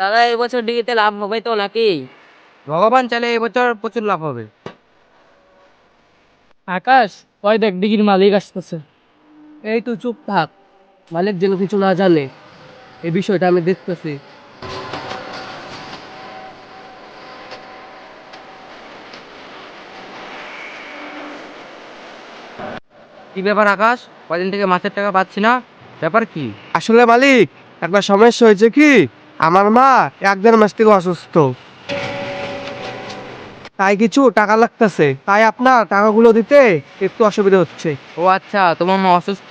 দাদা এবছর ডিগ্রিতে লাভ হবে তো নাকি? ভগবান চাইলে এবছর প্রচুর লাভ হবে। আকাশ, ওই দেখ ডিগ্রির মালিক আসতেছে। এই তো চুপ থাক, মালিক যেন কিছু না জানে। এই বিষয়টা আমি দেখতেছি। কি ব্যাপার আকাশ, কয়দিন থেকে মাছের টাকা পাচ্ছি না, ব্যাপার কি? আসলে মালিক, একটা সমস্যা হয়েছে কি, আমার মা 1-1.5 মাস থেকে অসুস্থ। তাই কিছু টাকা লাগতেছে, তাই আপনার টাকাগুলো দিতে একটু অসুবিধা হচ্ছে। ও আচ্ছা, তোমার মা অসুস্থ,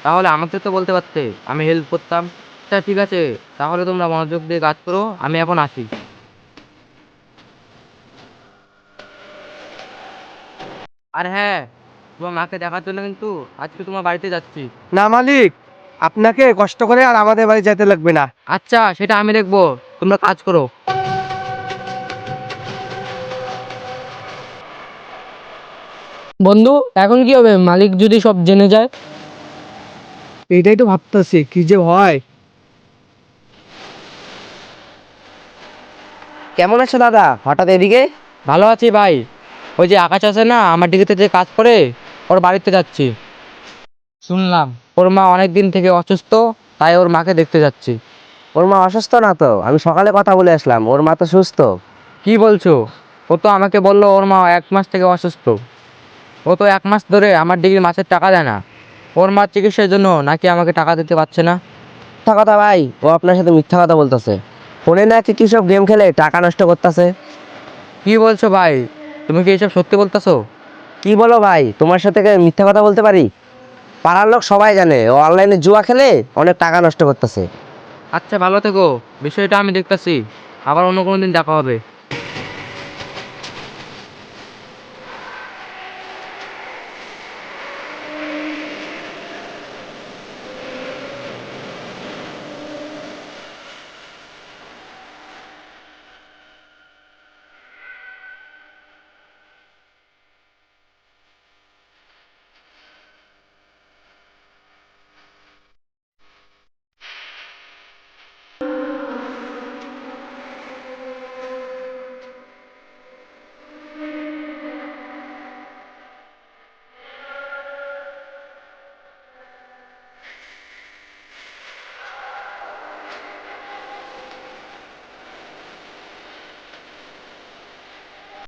তাহলে আমাকে তো বলতে পারতে, আমি হেল্প করতাম। আচ্ছা ঠিক আছে, তাহলে তোমরা মনোযোগ দিয়ে কাজ করো, আমি এখন আসি। আর হ্যাঁ, তোমার মাকে দেখার জন্য কিন্তু আজকে তোমার বাড়িতে যাচ্ছি। না মালিক, আপনাকে কষ্ট করে আর আমাদের বাড়ি যেতে লাগবে না। আচ্ছা সেটা আমি দেখবো, তোমরা কাজ করো। বন্ধু, এখন কি হবে মালিক যদি সব জেনে যায়? এইটাই তো ভাবতেছি কি যে হয়। কেমন আছো দাদা, হঠাৎ এদিকে? ভালো আছি ভাই। ওই যে আকাশ আছে না, আমার ডিগ্রিতে যে কাজ করে, ওর বাড়িতে যাচ্ছি। শুনলাম ওর মা অনেক দিন থেকে অসুস্থ, তাই ওর মাকে দেখতে যাচ্ছি। ওর মা অসুস্থ না তো? আমি সকালে কথা বলে আসলাম, ওর মা তো সুস্থ। কি বলছো? ও তো আমাকে বললো ওর মা 1 মাস থেকে অসুস্থ। ও তো 1 মাস ধরে আমার ডিগ্রির মাসের টাকা দেয় না। ওর মার চিকিৎসার জন্য নাকি আমাকে টাকা দিতে পারছে না। মিথ্যা কথা ভাই, ও আপনার সাথে মিথ্যা কথা বলতেছে। ফোনে নাকি কি সব গেম খেলে টাকা নষ্ট করতেছে। কি বলছো ভাই, তুমি কি এসব সত্যি বলতেছো? কি বলো ভাই, তোমার সাথে কি মিথ্যা কথা বলতে পারি? পাড়ার লোক সবাই জানে ও অনলাইনে জুয়া খেলে অনেক টাকা নষ্ট করতেছে। আচ্ছা ভালো থেকো, বিষয়টা আমি দেখতাছি, আবার অন্য কোনো দিন দেখা হবে।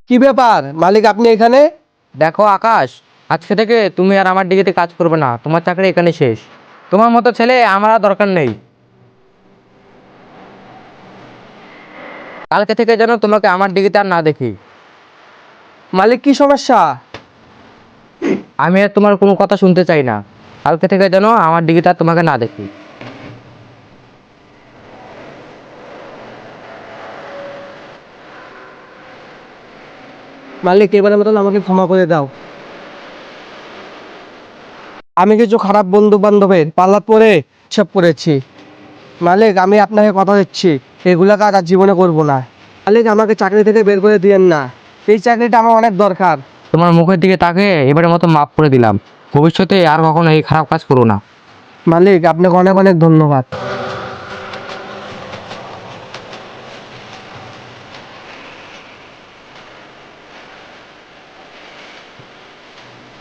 কি ব্যাপার মালিক, আপনি এখানে? দেখো আকাশ, আজকে থেকে তুমি আর আমার ডিগ্রিতে কাজ করবে না, তোমার চাকরি এখানে শেষ। তোমার মতো ছেলে আমার আর দরকার নেই। কালকে থেকে যেন তোমাকে আমার ডিগ্রিতে আর না দেখি। মালিক কি সমস্যা? আমি আর তোমার কোনো কথা শুনতে চাই না। কালকে থেকে যেন আমার ডিগ্রিতে আর তোমাকে না দেখি। মালিক এবারের মতন আমাকে ক্ষমা করে দাও। আমি কিছু খারাপ বন্ধু বান্ধবের পাল্লা পরে সব করেছি। মালিক আমি আপনাকে কথা দিচ্ছি, এগুলা কাজ আর জীবনে করবো না। মালিক আমাকে চাকরি থেকে বের করে দিয়েন না, এই চাকরিটা আমার অনেক দরকার। তোমার মুখের দিকে তাকিয়ে এবারের মতো মাফ করে দিলাম। ভবিষ্যতে আর কখনো এই খারাপ কাজ করো না। মালিক আপনাকে অনেক অনেক ধন্যবাদ।